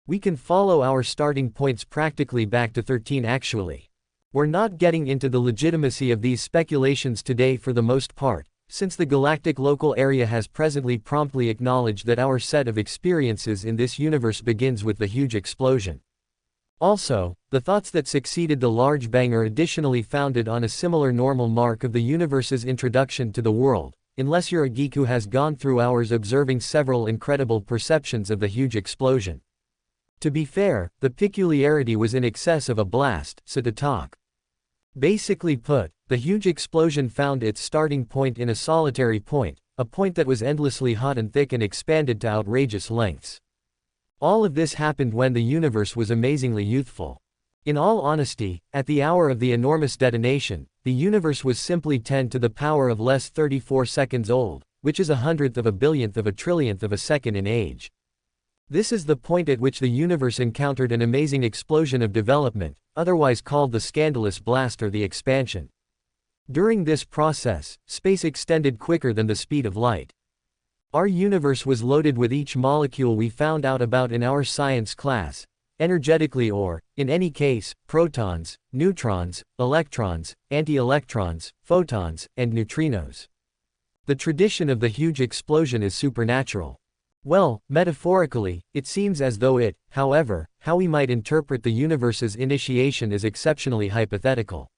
We can follow our starting points practically back to 13 actually. We're not getting into the legitimacy of these speculations today for the most part, since the galactic local area has presently promptly acknowledged that our set of experiences in this universe begins with the huge explosion. Also, the thoughts that succeeded the Large Bang are additionally founded on a similar normal mark of the universe's introduction to the world, unless you're a geek who has gone through hours observing several incredible perceptions of the huge explosion. To be fair, the peculiarity was in excess of a blast, so to talk. Basically put, the huge explosion found its starting point in a solitary point, a point that was endlessly hot and thick and expanded to outrageous lengths. All of this happened when the universe was amazingly youthful. In all honesty, at the hour of the enormous detonation, the universe was simply 10 to the power of less 34 seconds old, which is 1/100th of a billionth of a trillionth of a second in age. This is the point at which the universe encountered an amazing explosion of development, otherwise called the scandalous blast or the expansion. During this process, space extended quicker than the speed of light. Our universe was loaded with each molecule we found out about in our science class, energetically or, in any case, protons, neutrons, electrons, anti-electrons, photons, and neutrinos. The tradition of the huge explosion is supernatural. Well, metaphorically, it seems as though it, however, how we might interpret the universe's initiation is exceptionally hypothetical.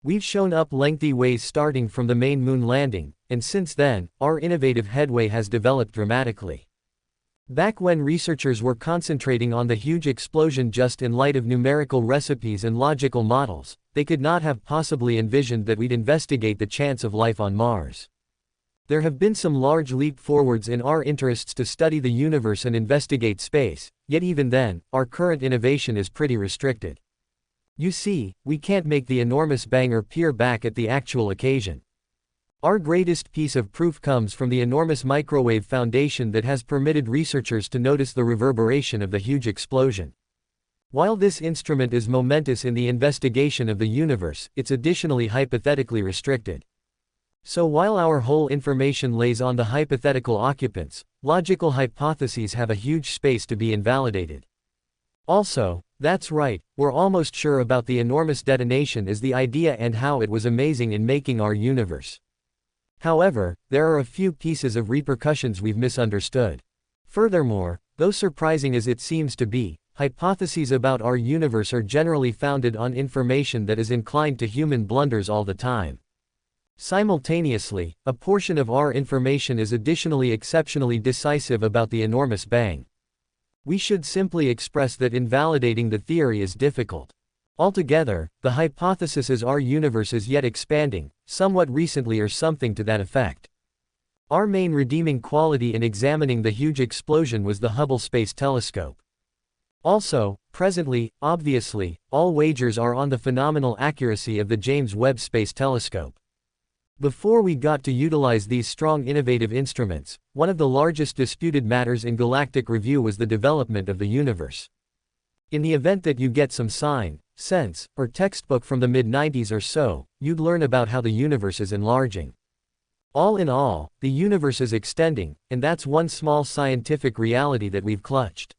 We've shown up lengthy ways starting from the main moon landing, and since then, our innovative headway has developed dramatically. Back when researchers were concentrating on the huge explosion just in light of numerical recipes and logical models, they could not have possibly envisioned that we'd investigate the chance of life on Mars. There have been some large leap forwards in our interests to study the universe and investigate space, yet even then, our current innovation is pretty restricted. You see, we can't make the enormous bang or peer back at the actual occasion. Our greatest piece of proof comes from the enormous microwave foundation that has permitted researchers to notice the reverberation of the huge explosion. While this instrument is momentous in the investigation of the universe, it's additionally hypothetically restricted. So while our whole information lays on the hypothetical occupants, logical hypotheses have a huge space to be invalidated. Also, that's right, we're almost sure about the enormous detonation as the idea and how it was amazing in making our universe. However, there are a few pieces of repercussions we've misunderstood. Furthermore, though surprising as it seems to be, hypotheses about our universe are generally founded on information that is inclined to human blunders all the time. Simultaneously, a portion of our information is additionally exceptionally decisive about the enormous bang. We should simply express that invalidating the theory is difficult. Altogether, the hypothesis is our universe is yet expanding, somewhat recently or something to that effect. Our main redeeming quality in examining the huge explosion was the Hubble Space Telescope. Also, presently, obviously, all wagers are on the phenomenal accuracy of the James Webb Space Telescope. Before we got to utilize these strong innovative instruments, one of the largest disputed matters in galactic review was the development of the universe. In the event that you get some sign, sense, or textbook from the mid-90s or so, you'd learn about how the universe is enlarging. All in all, the universe is extending, and that's one small scientific reality that we've clutched.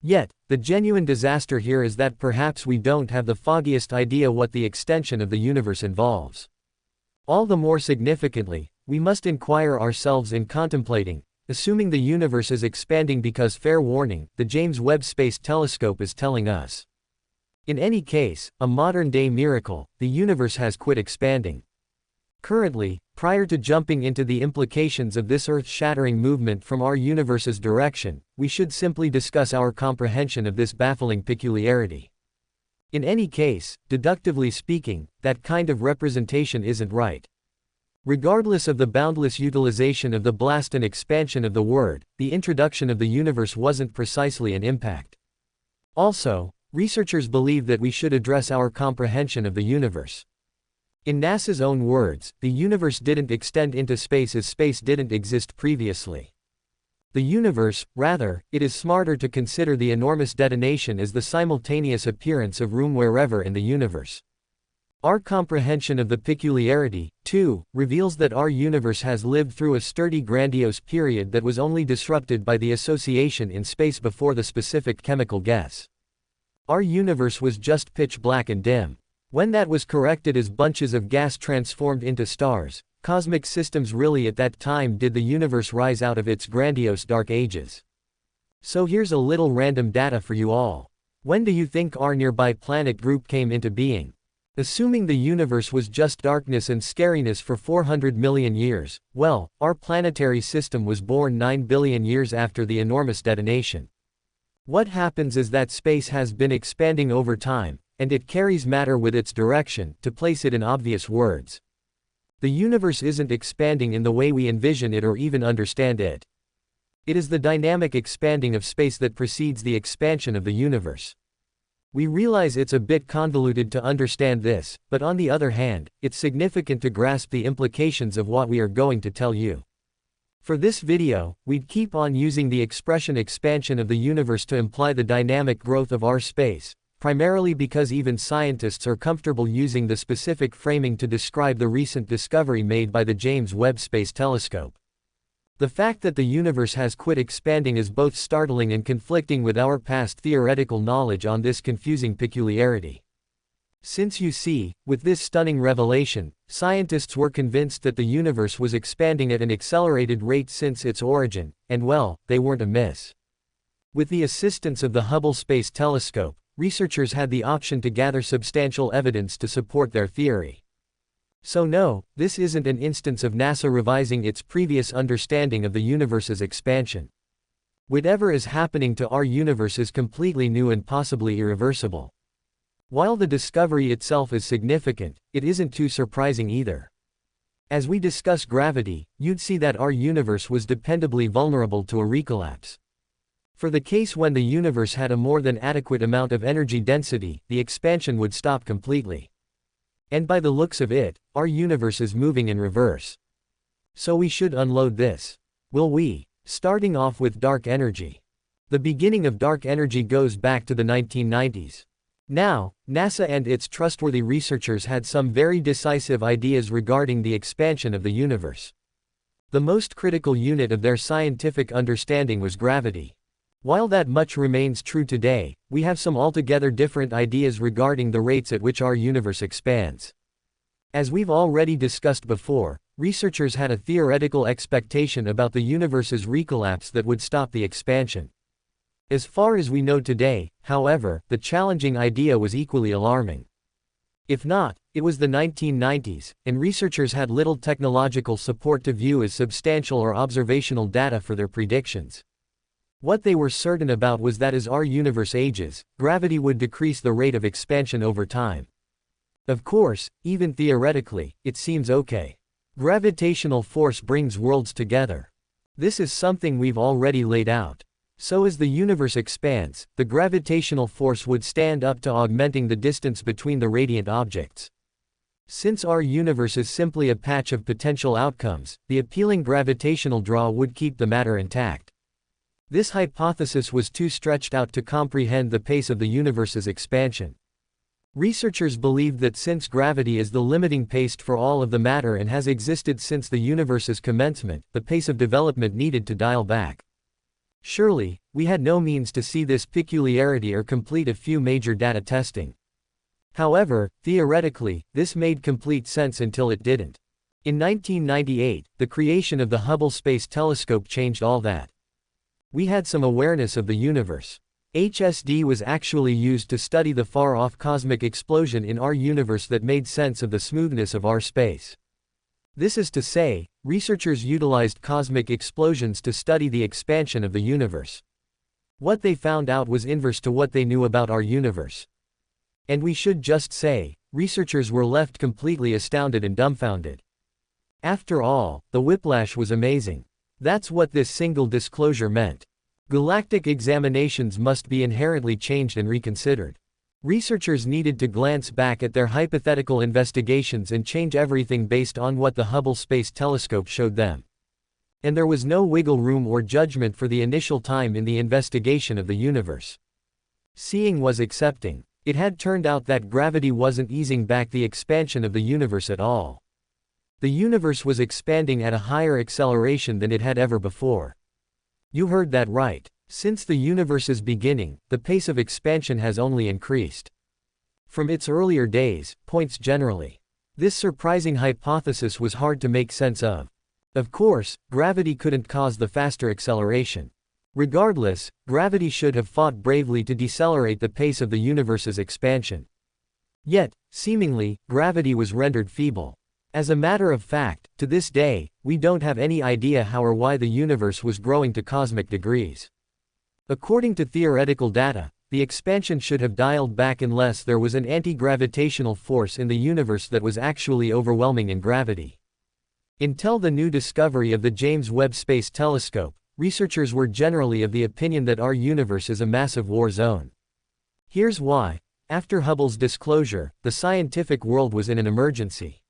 Yet, the genuine disaster here is that perhaps we don't have the foggiest idea what the extension of the universe involves. All the more significantly, we must inquire ourselves in contemplating, assuming the universe is expanding because fair warning, the James Webb Space Telescope is telling us. In any case, a modern-day miracle, the universe has quit expanding. Currently, prior to jumping into the implications of this earth-shattering movement from our universe's direction, we should simply discuss our comprehension of this baffling peculiarity. In any case, deductively speaking, that kind of representation isn't right. Regardless of the boundless utilization of the blast and expansion of the word, the introduction of the universe wasn't precisely an impact. Also, researchers believe that we should address our comprehension of the universe. In NASA's own words, the universe didn't extend into space as space didn't exist previously. The universe, rather, it is smarter to consider the enormous detonation as the simultaneous appearance of room wherever in the universe. Our comprehension of the peculiarity, too, reveals that our universe has lived through a sturdy grandiose period that was only disrupted by the association in space before the specific chemical guess. Our universe was just pitch black and dim. When that was corrected as bunches of gas transformed into stars, cosmic systems, really at that time did the universe rise out of its grandiose dark ages. So here's a little random data for you all. When do you think our nearby planet group came into being? Assuming the universe was just darkness and scariness for 400 million years, well, our planetary system was born 9 billion years after the enormous detonation. What happens is that space has been expanding over time, and it carries matter with its direction. To place it in obvious words, the universe isn't expanding in the way we envision it or even understand it. It is the dynamic expanding of space that precedes the expansion of the universe. We realize it's a bit convoluted to understand this, but on the other hand, it's significant to grasp the implications of what we are going to tell you. For this video, we'd keep on using the expression expansion of the universe to imply the dynamic growth of our space, primarily because even scientists are comfortable using the specific framing to describe the recent discovery made by the James Webb Space Telescope. The fact that the universe has quit expanding is both startling and conflicting with our past theoretical knowledge on this confusing peculiarity. Since you see, with this stunning revelation, scientists were convinced that the universe was expanding at an accelerated rate since its origin, and well, they weren't amiss. With the assistance of the Hubble Space Telescope, researchers had the option to gather substantial evidence to support their theory. So no, this isn't an instance of NASA revising its previous understanding of the universe's expansion. Whatever is happening to our universe is completely new and possibly irreversible. While the discovery itself is significant, it isn't too surprising either. As we discuss gravity, you'd see that our universe was dependably vulnerable to a recollapse. For the case when the universe had a more than adequate amount of energy density, the expansion would stop completely. And by the looks of it, our universe is moving in reverse. So we should unload this. Will we? Starting off with dark energy. The beginning of dark energy goes back to the 1990s. Now, NASA and its trustworthy researchers had some very decisive ideas regarding the expansion of the universe. The most critical unit of their scientific understanding was gravity. While that much remains true today, we have some altogether different ideas regarding the rates at which our universe expands. As we've already discussed before, researchers had a theoretical expectation about the universe's recollapse that would stop the expansion. As far as we know today, however, the challenging idea was equally alarming. If not, it was the 1990s, and researchers had little technological support to view as substantial or observational data for their predictions. What they were certain about was that as our universe ages, gravity would decrease the rate of expansion over time. Of course, even theoretically, it seems okay. Gravitational force brings worlds together. This is something we've already laid out. So as the universe expands, the gravitational force would stand up to augmenting the distance between the radiant objects. Since our universe is simply a patch of potential outcomes, the appealing gravitational draw would keep the matter intact. This hypothesis was too stretched out to comprehend the pace of the universe's expansion. Researchers believed that since gravity is the limiting pace for all of the matter and has existed since the universe's commencement, the pace of development needed to dial back. Surely, we had no means to see this peculiarity or complete a few major data testing. However, theoretically, this made complete sense until it didn't. In 1998, the creation of the Hubble Space Telescope changed all that. We had some awareness of the universe. HSD was actually used to study the far-off cosmic explosion in our universe that made sense of the smoothness of our space. This is to say, researchers utilized cosmic explosions to study the expansion of the universe. What they found out was inverse to what they knew about our universe. And we should just say, researchers were left completely astounded and dumbfounded. After all, the whiplash was amazing. That's what this single disclosure meant. Galactic examinations must be inherently changed and reconsidered. Researchers needed to glance back at their hypothetical investigations and change everything based on what the Hubble Space Telescope showed them. And there was no wiggle room or judgment for the initial time in the investigation of the universe. Seeing was accepting. It had turned out that gravity wasn't easing back the expansion of the universe at all. The universe was expanding at a higher acceleration than it had ever before. You heard that right. Since the universe's beginning, the pace of expansion has only increased. From its earlier days, points generally. This surprising hypothesis was hard to make sense of. Of course, gravity couldn't cause the faster acceleration. Regardless, gravity should have fought bravely to decelerate the pace of the universe's expansion. Yet, seemingly, gravity was rendered feeble. As a matter of fact, to this day, we don't have any idea how or why the universe was growing to cosmic degrees. According to theoretical data, the expansion should have dialed back unless there was an anti-gravitational force in the universe that was actually overwhelming in gravity. Until the new discovery of the James Webb Space Telescope, researchers were generally of the opinion that our universe is a massive war zone. Here's why. After Hubble's disclosure, the scientific world was in an emergency.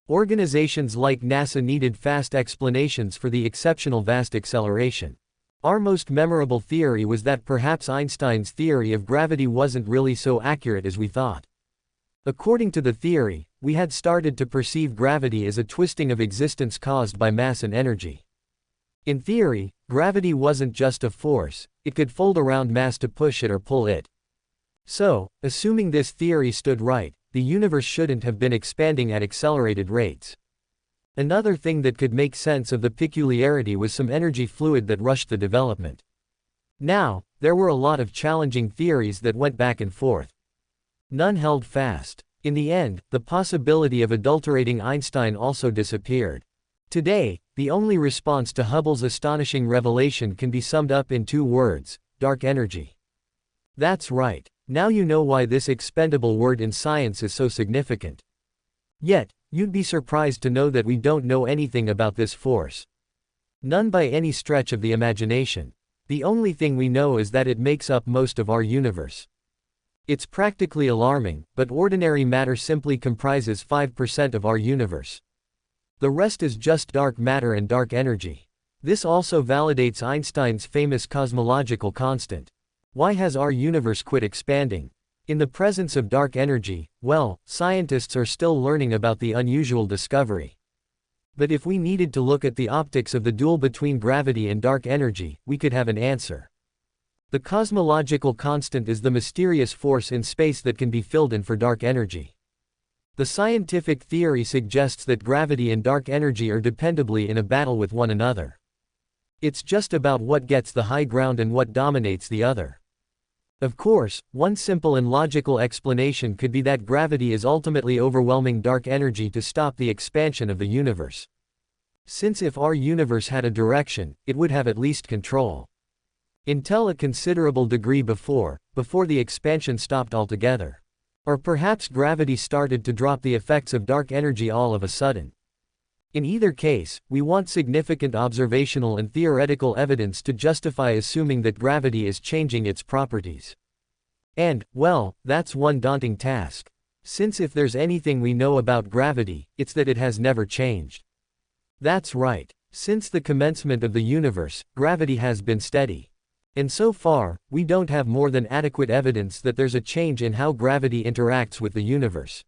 Organizations like NASA needed fast explanations for the exceptional vast acceleration. Our most memorable theory was that perhaps Einstein's theory of gravity wasn't really so accurate as we thought. According to the theory, we had started to perceive gravity as a twisting of existence caused by mass and energy. In theory, gravity wasn't just a force, it could fold around mass to push it or pull it. So, assuming this theory stood right, the universe shouldn't have been expanding at accelerated rates. Another thing that could make sense of the peculiarity was some energy fluid that rushed the development. Now, there were a lot of challenging theories that went back and forth. None held fast. In the end, the possibility of adulterating Einstein also disappeared. Today, the only response to Hubble's astonishing revelation can be summed up in two words: dark energy. That's right. Now you know why this expendable word in science is so significant. Yet, you'd be surprised to know that we don't know anything about this force. None by any stretch of the imagination. The only thing we know is that it makes up most of our universe. It's practically alarming, but ordinary matter simply comprises 5% of our universe. The rest is just dark matter and dark energy. This also validates Einstein's famous cosmological constant. Why has our universe quit expanding? In the presence of dark energy, well, scientists are still learning about the unusual discovery. But if we needed to look at the optics of the duel between gravity and dark energy, we could have an answer. The cosmological constant is the mysterious force in space that can be filled in for dark energy. The scientific theory suggests that gravity and dark energy are dependably in a battle with one another. It's just about what gets the high ground and what dominates the other. Of course, one simple and logical explanation could be that gravity is ultimately overwhelming dark energy to stop the expansion of the universe. Since if our universe had a direction, it would have at least control. Until a considerable degree before the expansion stopped altogether. Or perhaps gravity started to drop the effects of dark energy all of a sudden. In either case, we want significant observational and theoretical evidence to justify assuming that gravity is changing its properties. And, well, that's one daunting task. Since if there's anything we know about gravity, it's that it has never changed. That's right. Since the commencement of the universe, gravity has been steady. And so far, we don't have more than adequate evidence that there's a change in how gravity interacts with the universe.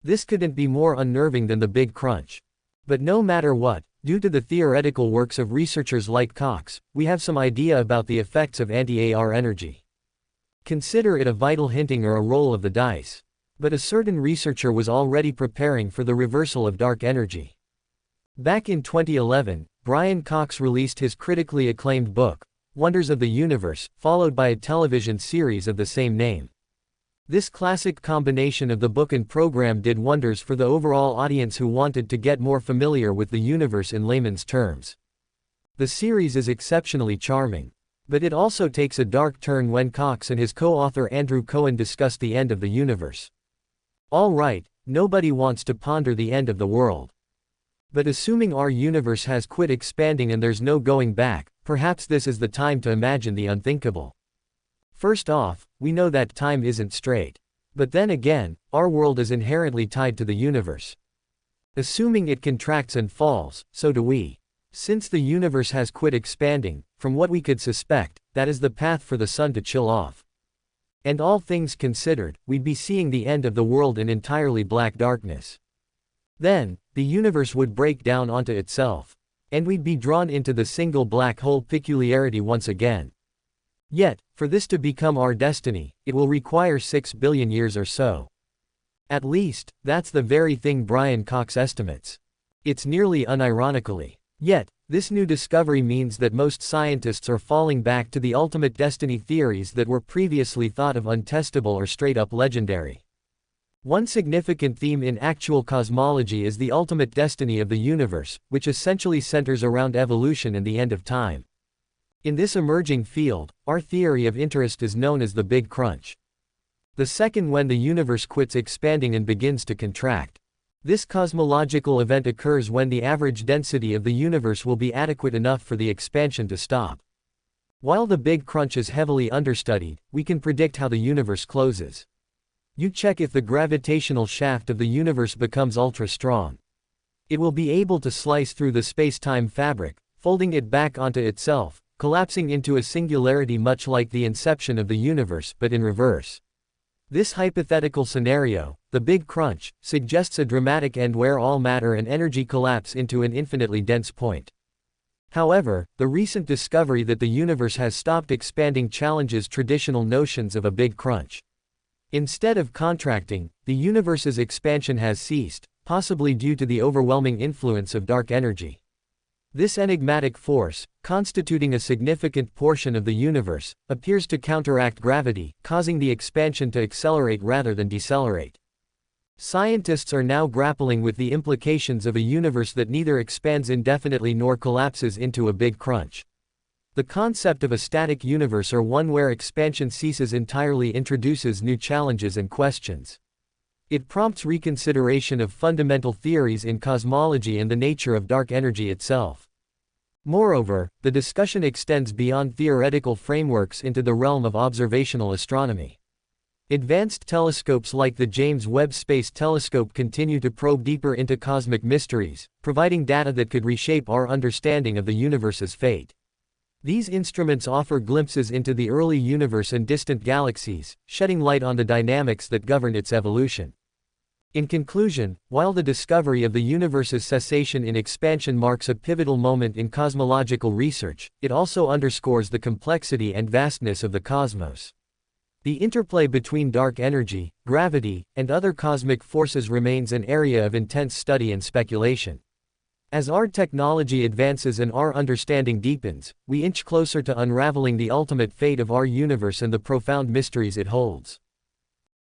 This couldn't be more unnerving than the Big Crunch. But no matter what, due to the theoretical works of researchers like Cox, we have some idea about the effects of anti-AR energy. Consider it a vital hinting or a roll of the dice. But a certain researcher was already preparing for the reversal of dark energy. Back in 2011, Brian Cox released his critically acclaimed book, Wonders of the Universe, followed by a television series of the same name. This classic combination of the book and program did wonders for the overall audience who wanted to get more familiar with the universe in layman's terms. The series is exceptionally charming. But it also takes a dark turn when Cox and his co-author Andrew Cohen discuss the end of the universe. All right, nobody wants to ponder the end of the world. But assuming our universe has quit expanding and there's no going back, perhaps this is the time to imagine the unthinkable. First off, we know that time isn't straight. But then again, our world is inherently tied to the universe. Assuming it contracts and falls, so do we. Since the universe has quit expanding, from what we could suspect, that is the path for the sun to chill off. And all things considered, we'd be seeing the end of the world in entirely black darkness. Then, the universe would break down onto itself. And we'd be drawn into the single black hole peculiarity once again. Yet, for this to become our destiny, it will require 6 billion years or so. At least, that's the very thing Brian Cox estimates. It's nearly unironically. Yet, this new discovery means that most scientists are falling back to the ultimate destiny theories that were previously thought of untestable or straight-up legendary. One significant theme in actual cosmology is the ultimate destiny of the universe, which essentially centers around evolution and the end of time. In this emerging field, our theory of interest is known as the Big Crunch. The second when the universe quits expanding and begins to contract. This cosmological event occurs when the average density of the universe will be adequate enough for the expansion to stop. While the Big Crunch is heavily understudied, we can predict how the universe closes. You check if the gravitational shaft of the universe becomes ultra-strong. It will be able to slice through the space-time fabric, folding it back onto itself, collapsing into a singularity much like the inception of the universe but in reverse. This hypothetical scenario, the Big Crunch, suggests a dramatic end where all matter and energy collapse into an infinitely dense point. However, the recent discovery that the universe has stopped expanding challenges traditional notions of a Big Crunch. Instead of contracting, the universe's expansion has ceased, possibly due to the overwhelming influence of dark energy. This enigmatic force, constituting a significant portion of the universe, appears to counteract gravity, causing the expansion to accelerate rather than decelerate. Scientists are now grappling with the implications of a universe that neither expands indefinitely nor collapses into a Big Crunch. The concept of a static universe or one where expansion ceases entirely introduces new challenges and questions. It prompts reconsideration of fundamental theories in cosmology and the nature of dark energy itself. Moreover, the discussion extends beyond theoretical frameworks into the realm of observational astronomy. Advanced telescopes like the James Webb Space Telescope continue to probe deeper into cosmic mysteries, providing data that could reshape our understanding of the universe's fate. These instruments offer glimpses into the early universe and distant galaxies, shedding light on the dynamics that govern its evolution. In conclusion, while the discovery of the universe's cessation in expansion marks a pivotal moment in cosmological research, it also underscores the complexity and vastness of the cosmos. The interplay between dark energy, gravity, and other cosmic forces remains an area of intense study and speculation. As our technology advances and our understanding deepens, we inch closer to unraveling the ultimate fate of our universe and the profound mysteries it holds.